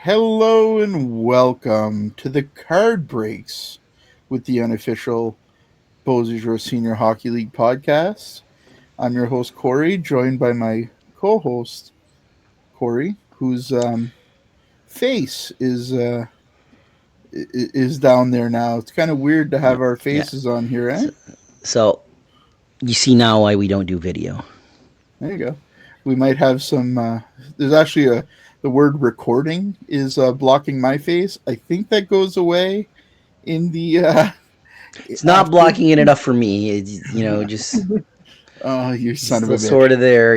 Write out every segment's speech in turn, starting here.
Hello and welcome to the Card Breaks with the unofficial Beausejour Senior Hockey League podcast. I'm your host Corey, joined by my co-host Corey, whose face is down there now. It's kind of weird to have our Yeah. faces on here, eh? So you see now why we don't do video. There you go. We might have some. There's actually the word recording is blocking my face. I think that goes away in the It's not after. blocking it enough for me. Just Oh, you it's son of a still bitch. sort of there.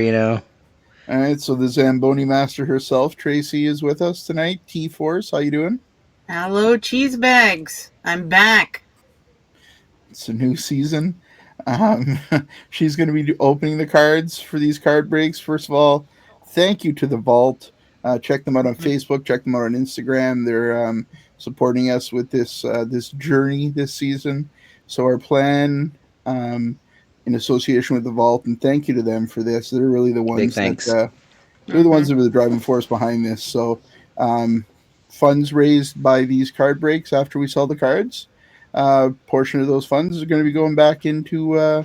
All right, so the Zamboni master herself, Tracy, is with us tonight. T-Force, how you doing? Hello, cheese bags. I'm back. It's a new season. Um, she's going to be opening the cards for these card breaks. First of all, thank you to the Vault. Check them out on Facebook. Check them out on Instagram. They're supporting us with this journey this season. So our plan, in association with the Vault, and thank you to them for this. They're really the Big ones that thanks. they're the ones that were the driving force behind this. So, funds raised by these card breaks after we sell the cards, portion of those funds is going to be going back into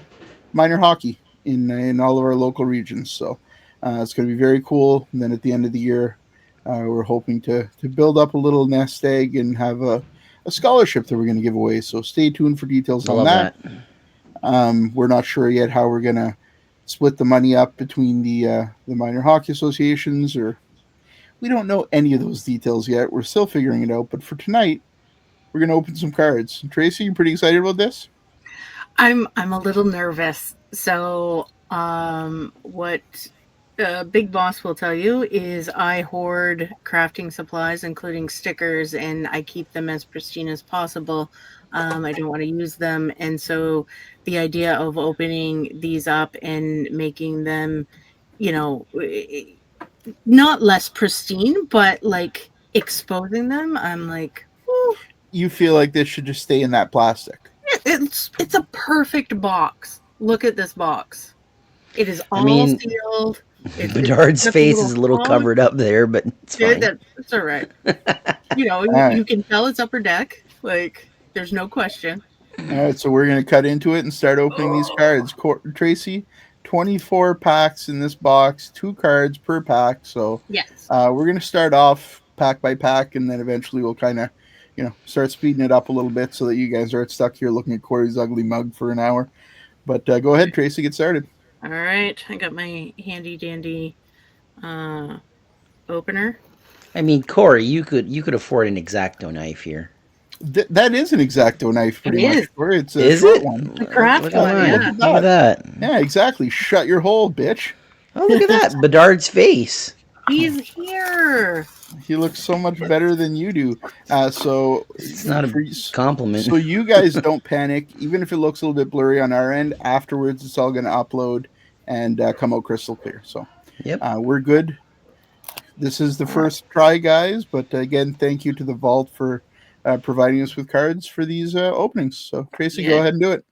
minor hockey in all of our local regions. So, it's going to be very cool. And then at the end of the year, we're hoping to build up a little nest egg and have a scholarship that we're going to give away. So, stay tuned for details I on love that. that. We're not sure yet how we're gonna split the money up between the minor hockey associations, or we don't know any of those details yet. We're still figuring it out. But for tonight, we're gonna open some cards. Tracy, you pretty excited about this? I'm a little nervous. So, what Big Boss will tell you is I hoard crafting supplies, including stickers, and I keep them as pristine as possible. I don't want to use them, and so the idea of opening these up and making them, you know, not less pristine, but like exposing them, I'm like, "Ooh, You feel like this should just stay in that plastic? it's a perfect box. Look at this box. It is I all mean, sealed. It's Bedard's got the face little is a little holo. covered up there, but it's fine. That's all right. You know, All right, you can tell it's upper deck. Like, there's no question. all right. So we're gonna cut into it and start opening these cards. Tracy, 24 packs in this box, 2 cards per pack. So Yes. we're gonna start off pack by pack, and then eventually we'll kind of start speeding it up a little bit so that you guys aren't stuck here looking at Corey's ugly mug for an hour. But go ahead, Tracy, get started. All right. I got my handy dandy uh, opener. I mean, Corey, you could afford an X-Acto knife here. That is an X-Acto knife, It pretty much. is Corey. It's a Is short it? one. the craft Look at one. mine. Look Yeah. at Look at that. that. Yeah, exactly. Shut your hole, bitch. Oh, look at that. Bedard's face. He's here. He looks so much better than you do. So, It's not a for, compliment. so you guys don't panic, even if it looks a little bit blurry on our end. Afterwards, it's all going to upload and come out crystal clear. So, Yep. we're good. This is the All right. first try, guys. But again, thank you to the Vault for providing us with cards for these openings. So, Tracy, go Yeah. ahead and do it.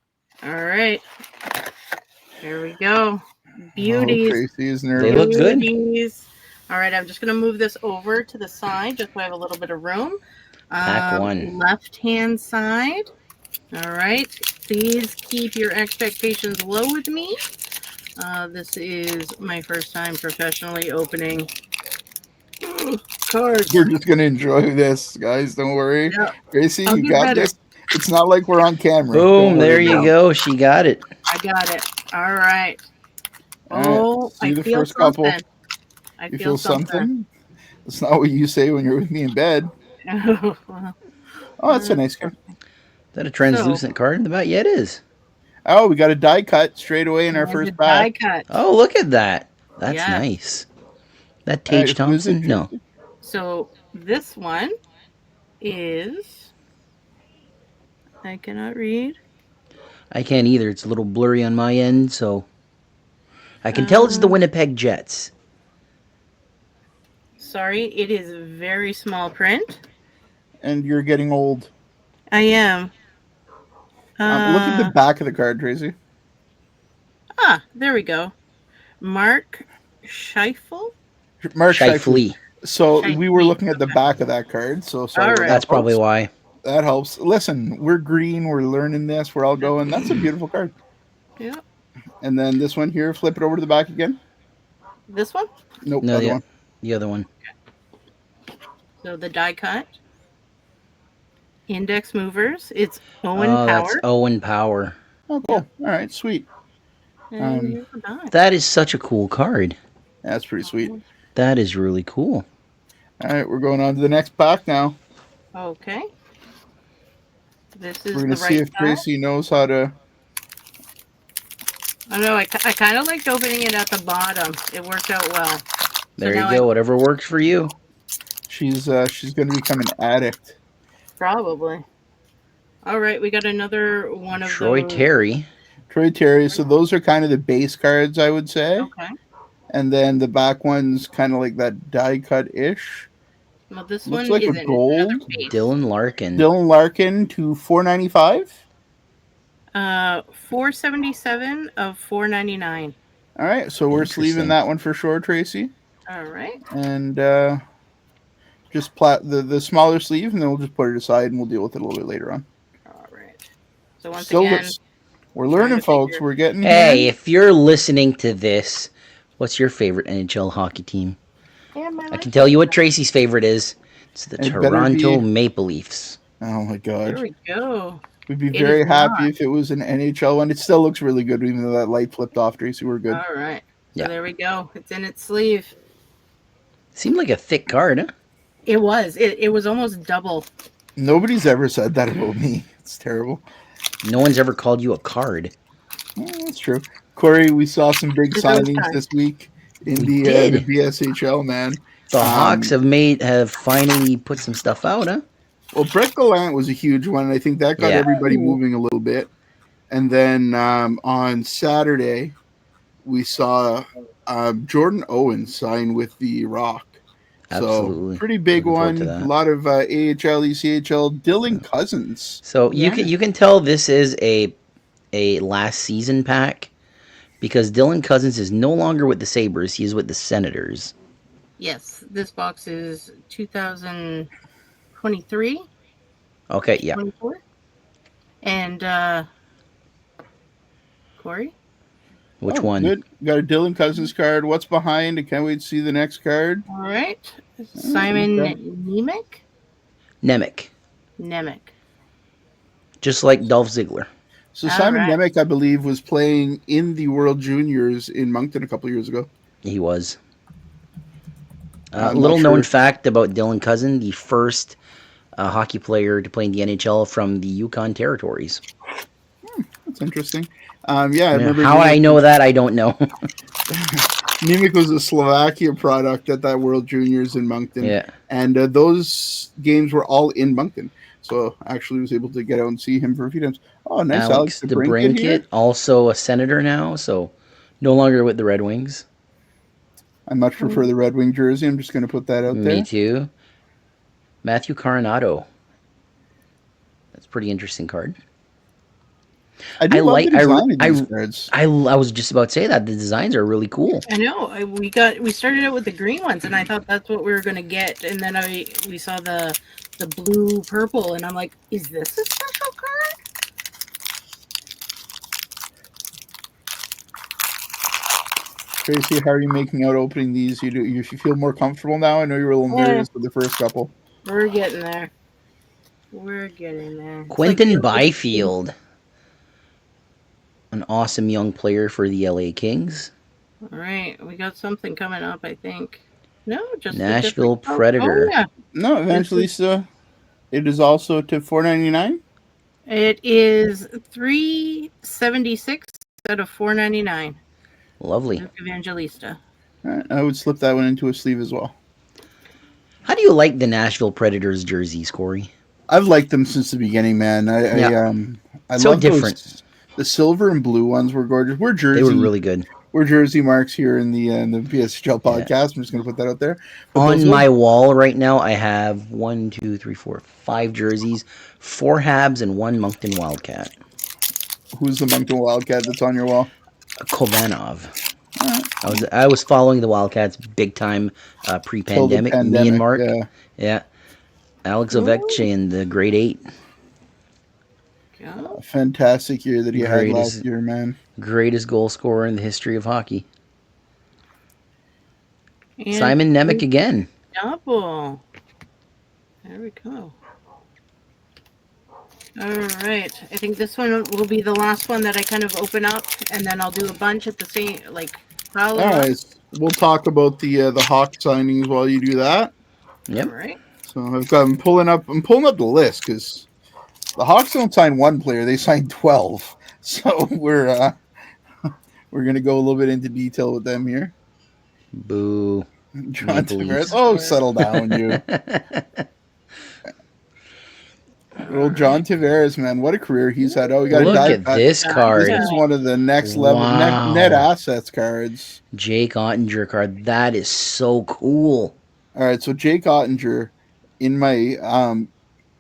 All right. Here we go. Oh, Beauties. Tracy is They nervous. look good. Beauties. All right, I'm just going to move this over to the side just so I have a little bit of room. Pack one. Left-hand side. All right. Please keep your expectations low with me. This is my first time professionally opening cards. We're just gonna enjoy this, guys. Don't worry. Yeah, Tracy, I'll you get got better. this. It's not like we're on camera. Don't Boom. worry There about you it. go. She got it. I got it. All right. All right. Oh, See I the feel first couple. something. I You feel feel something. something? That's not what you say when you're with me in bed. Oh, that's a nice card. Is that a translucent card? About yeah, it is. Oh, we got a die cut straight away in our And the first die pack. cut. Oh, look at that. That's Yeah. nice. That All right, Tage who is it, Thompson? No. Tracy? So this one is, I cannot read. I can't either. It's a little blurry on my end, so I can tell it's the Winnipeg Jets. Sorry, it is very small print. And you're getting old. I am. Look at the back of the card, Tracy. There we go. Mark Scheifele. Mark Scheifele. Shifley. So Shiny we were green. looking at the back of that card. So sorry, All about right. that, That's probably folks. why. That helps. Listen, we're green. We're learning this. We're all going. That's a beautiful card. Yeah. And then this one here, flip it over to the back again. This one. Nope, No, other one. the other one. So the die cut. Index movers. It's Owen Oh, that's Power. Owen Power. Oh, cool. All right, sweet. And here's the die. That is such a cool card. That's pretty sweet. That is really cool. All right, we're going on to the next pack now. Okay. This is We're going the to see right if side. Tracy knows how to. I know. I kind of liked opening it at the bottom. It worked out well. There now you go. Whatever works for you. She's going to become an addict. Probably. All right, we got another one of Troy those. Terry. Troy Terry. So those are kind of the base cards, I would say. Okay. And then the back one's kind of like that die cut ish. Well, this Looks one like a isn't. gold. It's another base. Dylan Larkin. Dylan Larkin to 495. 477 of 499. All right, so we're Interesting. sleeving that one for sure, Tracy. All right. And just the smaller sleeve, and then we'll just put it aside, and we'll deal with it a little bit later on. All right. So once Still, again, we're learning, to folks. figure- We're getting Hey, here. if you're listening to this, what's your favorite NHL hockey team? I can tell you what Tracy's favorite is. It's the It better Toronto be- Maple Leafs. Oh my There god, we go. we'd be It very is happy not. if it was an NHL one. It still looks really good, even though that light flipped off, Tracy. We're good. All right. So Yeah. there we go. It's in its sleeve. Seemed like a thick card, huh? It was. It was almost double. Nobody's ever said that about me. It's terrible. No one's ever called you a card. Yeah, that's true. Corey, we saw some big It's those signings times. this week in We the did. BSHL, man. The Hawks have finally put some stuff out, huh? Well, Brett Gallant was a huge one, and I think that got Yeah. everybody moving a little bit. And then on Saturday, we saw Jordan Owen sign with the Rock. Absolutely. So pretty big Looking forward one. to that. A lot of AHL, ECHL. Dylan Cousins. So Yeah. you can tell this is a last season pack because Dylan Cousins is no longer with the Sabres. He is with the Senators. Yes. This box is 2023. Okay, yeah. 24. And Corey? Which Oh, one? Good. Got a Dylan Cousins card. What's behind? I can't wait to see the next card. All right. Simon okay. Nemec. Nemec. Just like Dolph Ziggler. So All Simon right. Nemec, I believe, was playing in the World Juniors in Moncton a couple of years ago. He was. I'm Little not known sure. fact about Dylan Cousin, the first hockey player to play in the NHL from the Yukon Territories. That's interesting. Yeah, I remember How I know that, I don't know. Nemec was a Slovakia product at that World Juniors in Moncton. Yeah. And those games were all in Moncton. So actually was able to get out and see him for a few times. Oh, nice. Alex DeBrincat here. DeBrincat, also a Senator now, so no longer with the Red Wings. I much prefer the Red Wing jersey. I'm just going to put that out there. Me too. Matthew Coronado. That's a pretty interesting card. I do I love like- the I- design of I- these cards. I was just about to say that. The designs are really cool. I know. We started out with the green ones, and I thought that's what we were gonna get, and then we saw the blue purple, and I'm like, is this a special card? Tracy, how are you making out opening these? You feel more comfortable now? I know you were a little Yeah. nervous with the first couple. We're getting there. We're getting there. It's Quentin like- Byfield. An awesome young player for the LA Kings. All right, we got something coming up, I think. No, just a Nashville different- Predator. Oh, yeah. No, Evangelista. It is also to $4.99. It is 376 out of 499. Lovely. Evangelista. I would slip that one into a sleeve as well. How do you like the Nashville Predators jerseys, Corey? I've liked them since the beginning, man. I So love different. The silver and blue ones were gorgeous. We're Jersey. They were really good. We're Jersey marks here in the BSHL podcast. I'm just going to put that out there. But On those my ones- wall right now, I have 5 jerseys, 4 Habs, and 1 Moncton Wildcat. Who's the Moncton Wildcat that's on your wall? Kovanov. I was following the Wildcats big time Till the pre-pandemic. Me and pandemic, Mark, yeah. yeah, Alex Ooh, Ovechkin, the grade 8, yeah. A fantastic year that he had last greatest year, man. greatest goal scorer in the history of hockey. And Simon Nemec again. double. There we go. All right. I think this one will be the last one that I kind of open up, and then I'll do a bunch at the same, like follow All up. right, we'll talk about the Hawk signings while you do that. All Yep. right. So I'm pulling up the list because the Hawks don't sign one player; they sign 12. So we're gonna go a little bit into detail with them here. Boo. John Maple Tavares. Leafs. Oh, settle down, you. Well, John Tavares, man, what a career he's had. Oh, we got to Look dive at back. this This card. is one of the next level net Wow. assets cards. Jake Ottinger card. That is so cool. All right, so Jake Ottinger in my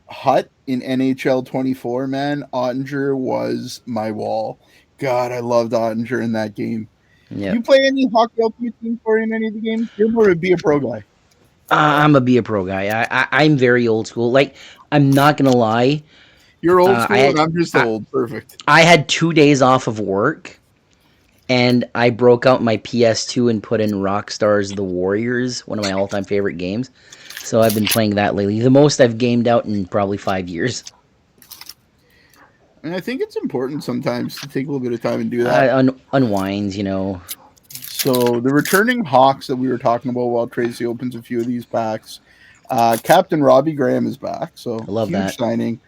hut in NHL 24, man, Ottinger was my wall. God, I loved Ottinger in that game. Yep. You play any hockey ultimate team for in any of the games? You're more to be a pro guy. I'm a be a pro guy. I'm very old school. Like, I'm not gonna lie. You're old I school, and had I'm just I, old. Perfect. I had 2 days off of work, and I broke out my PS2 and put in Rockstar's The Warriors, one of my all-time favorite games. So I've been playing that lately. The most I've gamed out in probably 5 years. And I think it's important sometimes to take a little bit of time and do that. Unwinds, you know. So the returning Hawks that we were talking about while Tracy opens a few of these packs, Captain Robbie Graham is back. So I love huge that. signing.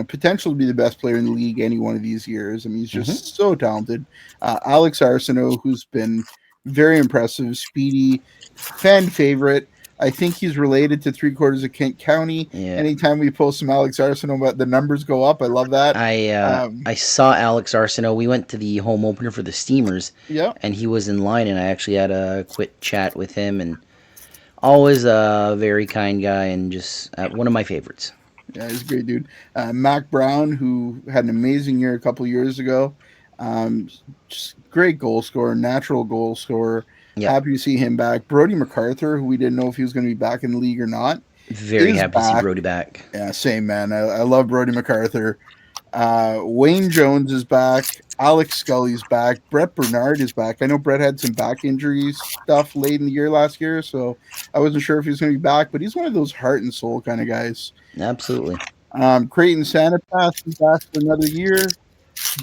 Potential to be the best player in the league any one of these years. I mean, he's just so talented. Alex Arsenault, who's been very impressive, speedy, fan favorite. I think he's related to 3/4 of Kent County. Yeah. Anytime we post some Alex Arsenault, the numbers go up. I love that. I saw Alex Arsenault. We went to the home opener for the Steamers, Yeah. and he was in line, and I actually had a quick chat with him, and always a very kind guy, and just one of my favorites. Yeah, he's a great dude. Mac Brown, who had an amazing year a couple years ago. Just great goal scorer, natural goal scorer. Yep. Happy to see him back. Brody MacArthur, who we didn't know if he was going to be back in the league or not. Very happy to see Brody back. Yeah, same, man. I love Brody MacArthur. Wayne Jones is back. Alex Scully's back. Brett Bernard is back. I know Brett had some back injuries stuff late in the year last year, so I wasn't sure if he was going to be back, but he's one of those heart and soul kind of guys. Absolutely. Creighton Sanipass is back for another year.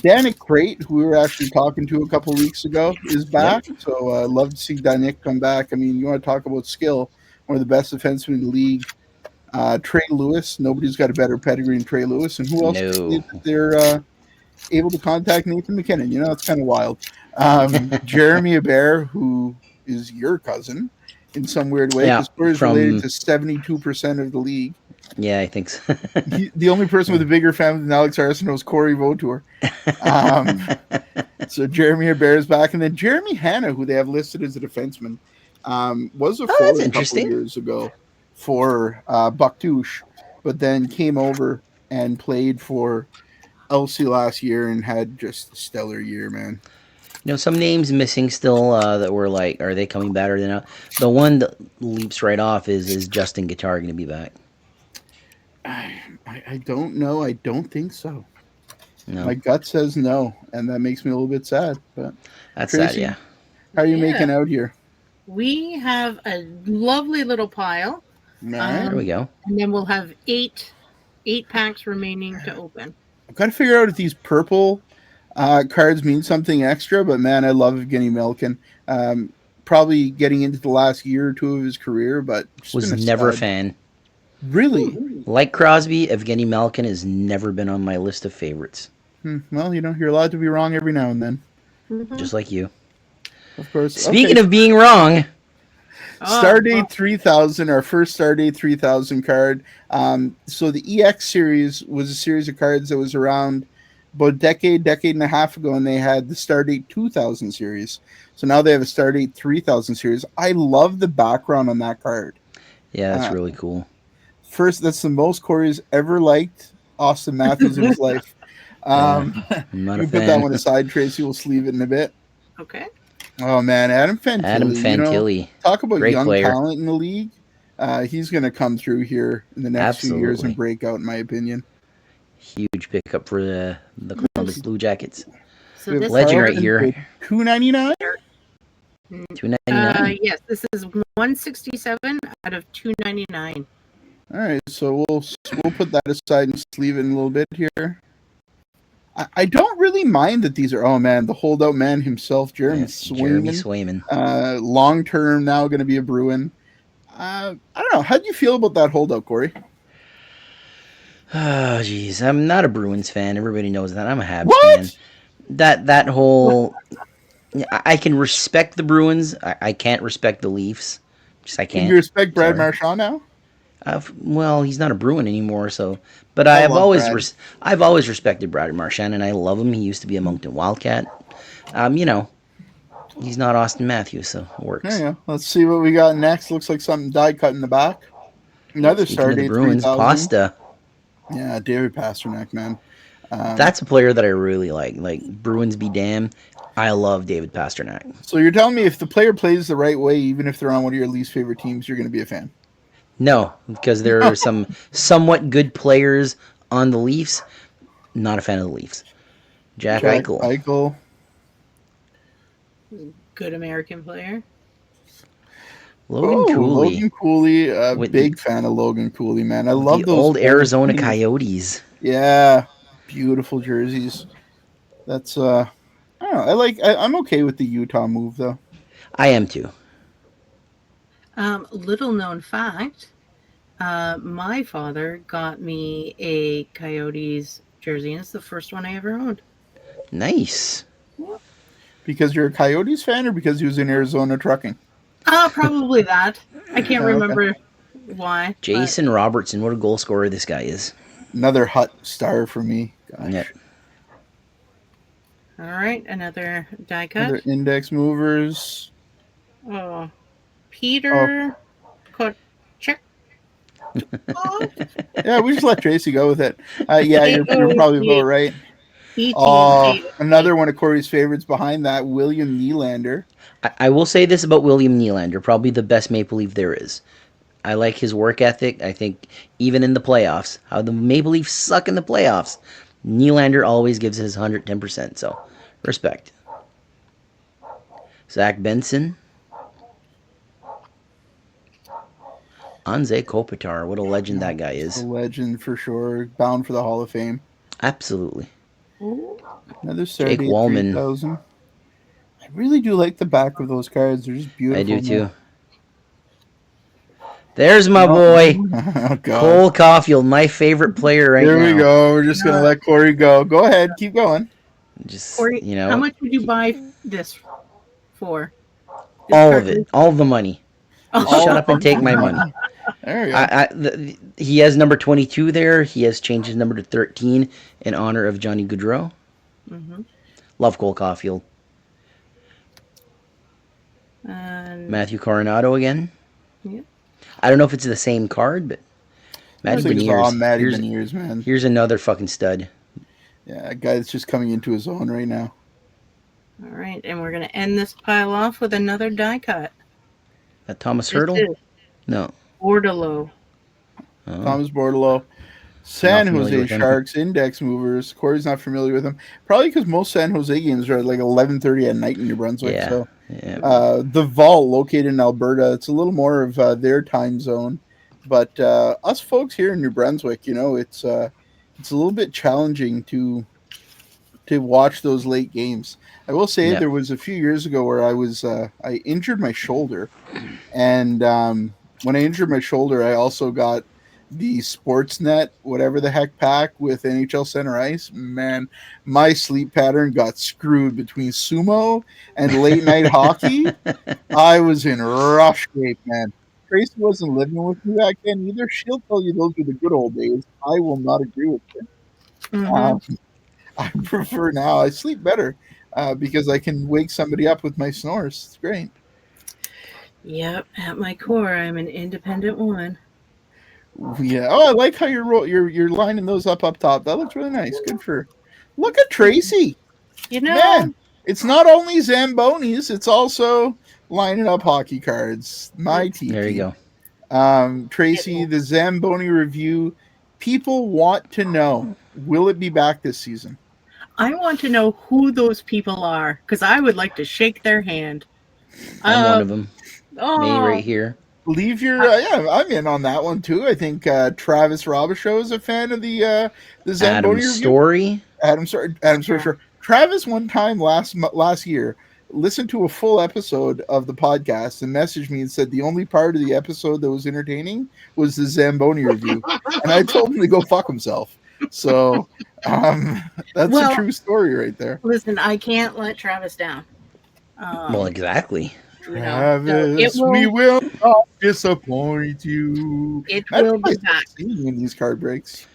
Danik Crate, who we were actually talking to a couple weeks ago, is back. Yep. So love to see Danik come back. I mean, you want to talk about skill, one of the best defensemen in the league. Trey Lewis, nobody's got a better pedigree than Trey Lewis. And who else? No. They're able to contact Nathan McKinnon. You know, it's kind of wild. Jeremy Hebert, who is your cousin in some weird way, because he's related to 72% of the league. Yeah, I think so. The only person with a bigger family than Alex Arsenault is Corey Vautour. So Jeremy Hebert is back. And then Jeremy Hanna, who they have listed as a defenseman, was a forward a couple of years ago for Bucktouche, but then came over and played for LC last year and had just a stellar year, man. You know, some names missing still that were like, are they coming back or are they not? The one that leaps right off is Justin Guitar going to be back? I don't know. I don't think so. No. My gut says no, and that makes me a little bit sad. But that's Tracy, sad, yeah. How are you making out here? We have a lovely little pile. There we go. And then we'll have eight packs remaining to open. I've got to figure out if these purple cards mean something extra, but man, I love Evgeny Malkin. Probably getting into the last year or two of his career, but was never a fan. Really? Like Crosby, Evgeny Malkin has never been on my list of favorites. Well, you know, you're allowed to be wrong every now and then. Mm-hmm. Just like you. Of course. Speaking of being wrong. Stardate 3000, our first Stardate 3000 card. So the EX series was a series of cards that was around about a decade and a half ago, and they had the Stardate 2000 series. So now they have a Stardate 3000 series. I love the background on that card. Yeah, that's really cool. First, that's the most Corey's ever liked Austin Matthews in his life. I'm not a fan. Put that one aside, Tracy. We'll sleeve it in a bit. Okay. Oh man, Adam Adam Fantilli. Fantilli. Talk about Great young player. talent in the league. He's going to come through here in the next few years and Absolutely. break out, in my opinion. Huge pickup for the Columbus Blue Jackets. So We have this Legend right Carlson for here. $2.99. $2.99. yes, this is 167 out of 299. All right, so we'll put that aside and sleeve it in a little bit here. I don't really mind that these are. Oh man, the holdout man himself, Jeremy Jeremy Swayman. Swayman. Long term now going to be a Bruin. I don't know. How do you feel about that holdout, Corey? Oh, jeez. I'm not a Bruins fan. Everybody knows that. I'm a Habs What? fan. That whole... I can respect the Bruins. I can't respect the Leafs. Just I Can can't. you respect Brad Sorry. Marchand now? Well, he's not a Bruin anymore, so... But I I've love always Brad. I've always respected Brad Marchand, and I love him. He used to be a Moncton Wildcat. He's not Austin Matthews, so it works. There you go. Let's see what we got next. Looks like something die cut in the back. Another Speaking of the Stardate Bruins, 3000. Pasta. Yeah, David Pasternak, man. That's a player that I really like. Like, Bruins be damned. I love David Pasternak. So you're telling me if the player plays the right way, even if they're on one of your least favorite teams, you're going to be a fan? No, because there are some somewhat good players on the Leafs. Not a fan of the Leafs. Jack Eichel. Good American player. Logan Cooley. Logan Cooley. With Big fan of Logan Cooley, man. I love the those old Arizona teams. Coyotes. Yeah, beautiful jerseys. That's I don't know. I'm okay with the Utah move though. I am too. Little known fact, my father got me a Coyotes jersey, and it's the first one I ever owned. Nice. Because you're a Coyotes fan, or because he was in Arizona trucking? Probably that. I can't remember why. Jason Robertson, what a goal scorer this guy is. Another hot star for me. Gosh. Yep. All right, another die cut. Another index movers. Oh, Peter Kochek. Yeah, we just let Tracy go with it. Yeah, you're probably about right. Another one of Corey's favorites behind that, William Nylander. I will say this about William Nylander, probably the best Maple Leaf there is. I like his work ethic. I think even in the playoffs, how the Maple Leafs suck in the playoffs, Nylander always gives his 110%. So, respect. Zach Benson. Anze Kopitar. What a legend that guy is. A legend for sure. Bound for the Hall of Fame. Absolutely. Another Jake Wallman. 3000. I really do like the back of those cards. They're just beautiful. I do too. There's my boy, Cole Caulfield, my favorite player right now. Here we go. We're just going to let Corey go. Go ahead. Keep going. Just, Corey, how much would you buy this for? All of it. All of the money. Shut up and take my money. There you go. He has number 22 there. He has changed his number to 13 in honor of Johnny Gaudreau. Mm-hmm. Love Cole Caulfield. Matthew Coronado again. Yeah. I don't know if it's the same card, but Matty Beniers, man. Here's another fucking stud. Yeah, a guy that's just coming into his own right now. All right, and we're going to end this pile off with another die cut. Thomas Hurdle? No. Bordeleau. Oh. Thomas Bordeleau. San Jose Sharks index movers. Corey's not familiar with them. Probably because most San Jose games are at like 11:30 at night in New Brunswick. Yeah. So, yeah. The Vault, located in Alberta, it's a little more of their time zone. But us folks here in New Brunswick, it's a little bit challenging to watch those late games. I will say there was a few years ago where I injured my shoulder, and when I injured my shoulder, I also got the Sportsnet, whatever the heck pack with NHL Center Ice. Man, my sleep pattern got screwed between sumo and late night hockey. I was in rough shape, man. Tracy wasn't living with me back then either. She'll tell you those were the good old days. I will not agree with her. Mm-hmm. I prefer now. I sleep better because I can wake somebody up with my snores. It's great. Yep, at my core, I'm an independent woman. Yeah. Oh, I like how you're lining those up top. That looks really nice. Good for. Look at Tracy. Man, it's not only Zambonis, it's also lining up hockey cards. My There you tiki. go. Tracy, the Zamboni review. People want to know: will it be back this season? I want to know who those people are because I would like to shake their hand. I'm one of them. Me Oh, right here. Leave your yeah. I'm in on that one too. I think Travis Robichaud is a fan of the Adam Zamboni review. Story. Adam Sorry, sure. Travis one time last year listened to a full episode of the podcast and messaged me and said the only part of the episode that was entertaining was the Zamboni review, and I told him to go fuck himself. So that's a true story right there. Listen, I can't let Travis down. Well, exactly. Travis, we will not disappoint you. It Imagine will if I be started back. singing in these card breaks.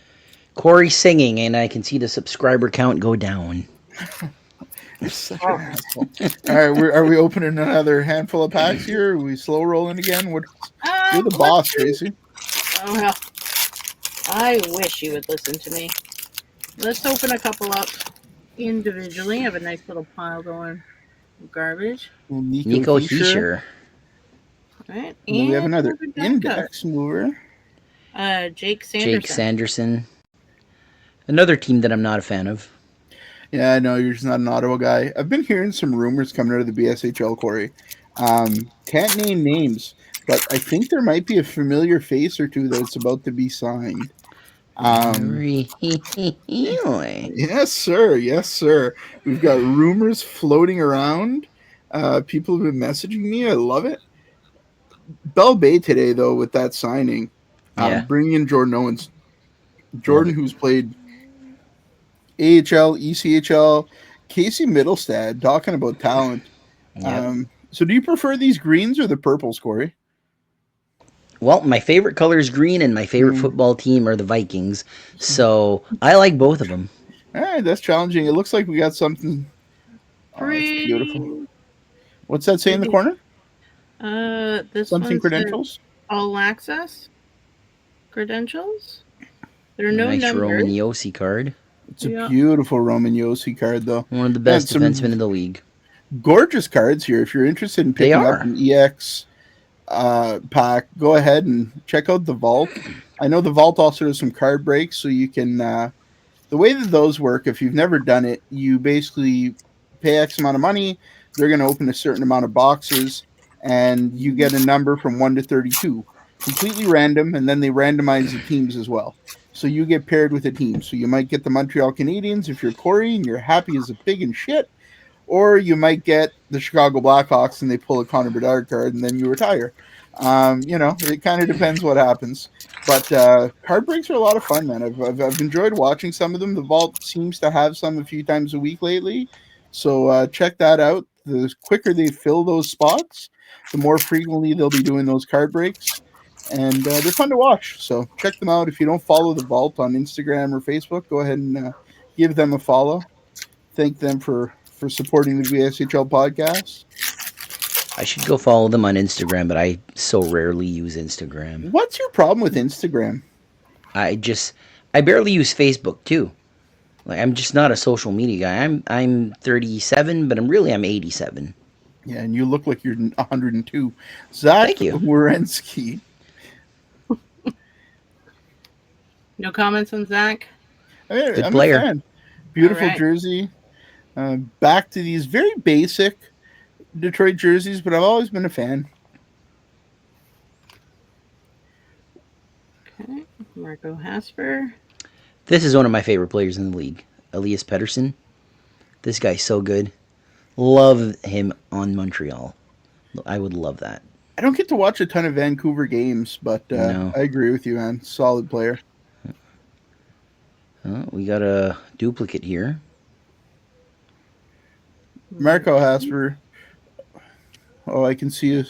Corey singing, and I can see the subscriber count go down. You're such an asshole. All right, are we opening another handful of packs here? Are we slow rolling again? You're the boss, Tracy. Oh, well, I wish you would listen to me. Let's open a couple up individually. Have a nice little pile going. Garbage. Nico Heischer. All right. And then we have another index mover. Jake Sanderson. Jake Sanderson. Another team that I'm not a fan of. Yeah, I know you're just not an Ottawa guy. I've been hearing some rumors coming out of the BSHL, Corey. Can't name names, but I think there might be a familiar face or two that's about to be signed. Yes, sir. Yes, sir. We've got rumors floating around. People have been messaging me. I love it. Bell Bay today, though, with that signing, bringing in Jordan Owens. Jordan, who's played AHL, ECHL, Casey Middlestad, talking about talent. Yep. So do you prefer these greens or the purples, Corey? Well, my favorite color is green, and my favorite football team are the Vikings. So I like both of them. All right, that's challenging. It looks like we got something. Oh, that's beautiful. What's that say in the corner? This something credentials. All access credentials. There are no nice numbers. Roman Yossi card. It's a beautiful Roman Yossi card, though. One of the best defensemen in the league. Gorgeous cards here. If you're interested in picking up an EX pack, go ahead and check out the vault. I know the vault also does some card breaks, so you can the way that those work, if you've never done it, you basically pay X amount of money, they're going to open a certain amount of boxes, and you get a number from 1 to 32, completely random, and then they randomize the teams as well, so you get paired with a team. So you might get the Montreal Canadiens if you're Corey and you're happy as a pig and shit, or you might get the Chicago Blackhawks and they pull a Connor Bedard card and then you retire. It kind of depends what happens. But card breaks are a lot of fun, man. I've enjoyed watching some of them. The vault seems to have some a few times a week lately. So check that out. The quicker they fill those spots, the more frequently they'll be doing those card breaks. And they're fun to watch. So check them out. If you don't follow the vault on Instagram or Facebook, go ahead and give them a follow. Thank them for supporting the BSHL podcast. I should go follow them on Instagram, but I so rarely use Instagram. What's your problem with Instagram? I barely use Facebook too. Like, I'm just not a social media guy. I'm 37, but I'm 87. Yeah, and you look like you're 102. Zach Werenski. No comments on Zach? Good player. A fan. Beautiful jersey. Back to these very basic Detroit jerseys, but I've always been a fan. Okay, Marco Hasper. This is one of my favorite players in the league, Elias Pettersson. This guy's so good. Love him on Montreal. I would love that. I don't get to watch a ton of Vancouver games, but No. I agree with you, man. Solid player. We got a duplicate here. Marco Hasper. Oh, I can see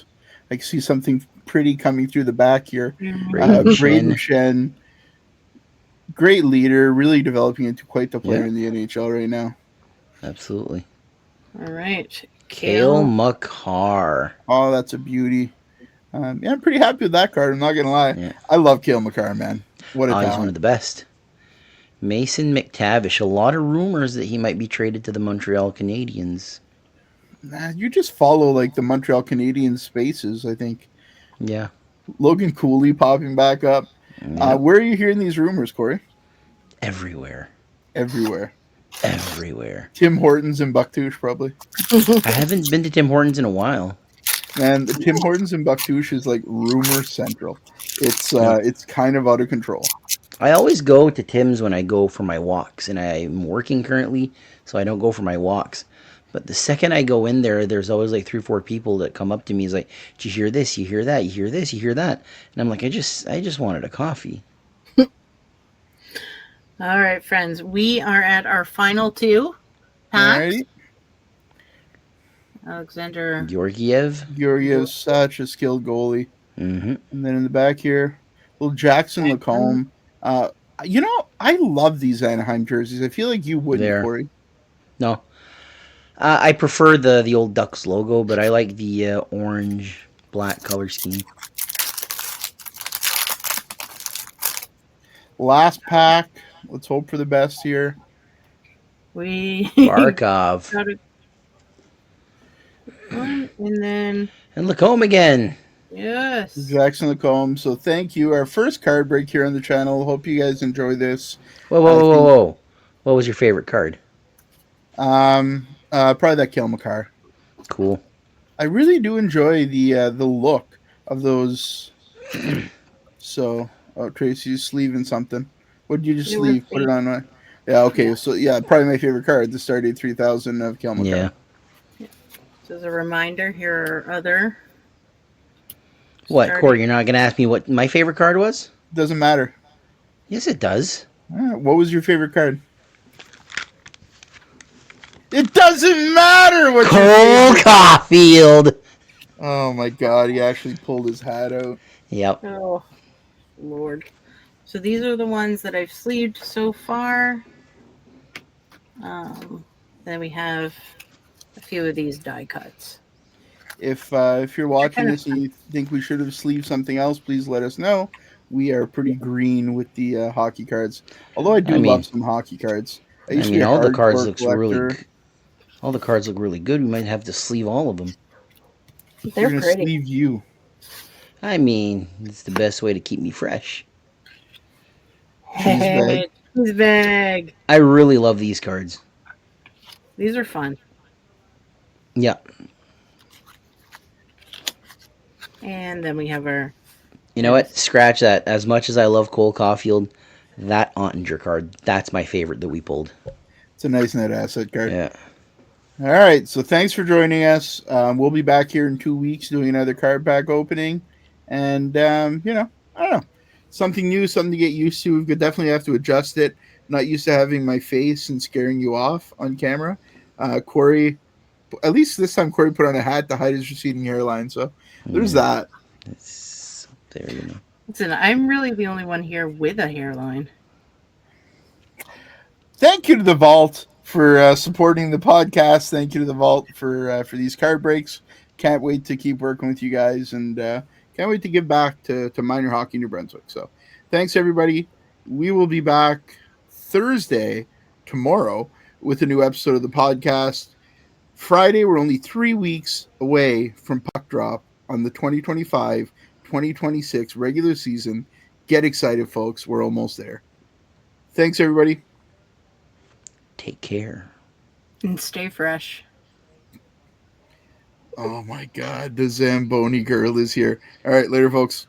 something pretty coming through the back here. Braden Shen. Great leader, really developing into quite the player in the NHL right now. Absolutely. All right. Cale Makar. Oh, that's a beauty. I'm pretty happy with that card. I'm not going to lie. Yeah. I love Cale Makar, man. What a talent. He's one of the best. Mason McTavish. A lot of rumors that he might be traded to the Montreal Canadiens. Nah, you just follow like the Montreal Canadiens spaces. I think Yeah. Logan Cooley popping back up. Yep. Where are you hearing these rumors, Corey? Everywhere. Everywhere. Everywhere. Tim Hortons and Bucktouche, probably. I haven't been to Tim Hortons in a while. Man, the Tim Hortons and Bucktouche is like rumor central. Yeah. It's kind of out of control. I always go to Tim's when I go for my walks, and I'm working currently, so I don't go for my walks. But the second I go in there, there's always like 3 or 4 people that come up to me. Is like, "Did you hear this? You hear that? You hear this? You hear that?" And I'm like, I just wanted a coffee. All right, friends. We are at our final 2 packs. Alrighty. Alexander Georgiev. Georgiev's such a skilled goalie. Mm-hmm. And then in the back here, little Jackson Lacombe. I love these Anaheim jerseys. I feel like you wouldn't, There. Corey. No, I prefer the old Ducks logo, but I like the orange black color scheme. Last pack. Let's hope for the best here. We Barkov got it. And then and Lacombe again. yes. Jackson Lacombe. So thank you. Our first card break here on the channel. Hope you guys enjoy this. Whoa, whoa, whoa, whoa, whoa! What was your favorite card? Probably that Kale McCarr. Cool. I really do enjoy the look of those. So, Tracy's sleeving something. What did you just It was sleeve? Put it on my. Yeah, okay. Yeah. So, yeah, probably my favorite card, the Stardate 3000 of Kale McCarr. Yeah. So as a reminder, here are other. What, starting- Corey? You're not gonna ask me what my favorite card was? Doesn't matter. Yes, it does. What was your favorite card? It doesn't matter what your Cole favorite- Caulfield. Oh my god, he actually pulled his hat out. Yep. Oh, Lord. So these are the ones that I've sleeved so far. Then we have a few of these die cuts. If you're watching this and you think we should have sleeved something else, please let us know. We are pretty green with the hockey cards. Although I do love some hockey cards. I used to be a all the cards hardcore looks collector. all the cards look really good. We might have to sleeve all of them. They're We're gonna pretty. sleeve you. I mean, it's the best way to keep me fresh. Cheese bag. Cheese bag. I really love these cards. These are fun. Yeah. And then we have our. You know what? Scratch that. As much as I love Cole Caulfield, that Ottinger card, that's my favorite that we pulled. It's a nice net asset card. Yeah. All right, so thanks for joining us. We'll be back here in 2 weeks doing another card pack opening, and I don't know, something new, something to get used to. We could definitely have to adjust it. I'm not used to having my face and scaring you off on camera. Corey, at least this time, Corey put on a hat to hide his receding hairline, so there's that. It's up there, you know. Listen, I'm really the only one here with a hairline. Thank you to the Vault for supporting the podcast. Thank you to the Vault for these card breaks. Can't wait to keep working with you guys, and can't wait to give back to minor hockey New Brunswick. So thanks, everybody. We will be back Thursday, tomorrow, with a new episode of the podcast. Friday, we're only 3 weeks away from puck drop on the 2025-2026 regular season. Get excited, folks. We're almost there. Thanks, everybody. Take care. And stay fresh. Oh my God, the Zamboni girl is here. All right, later, folks.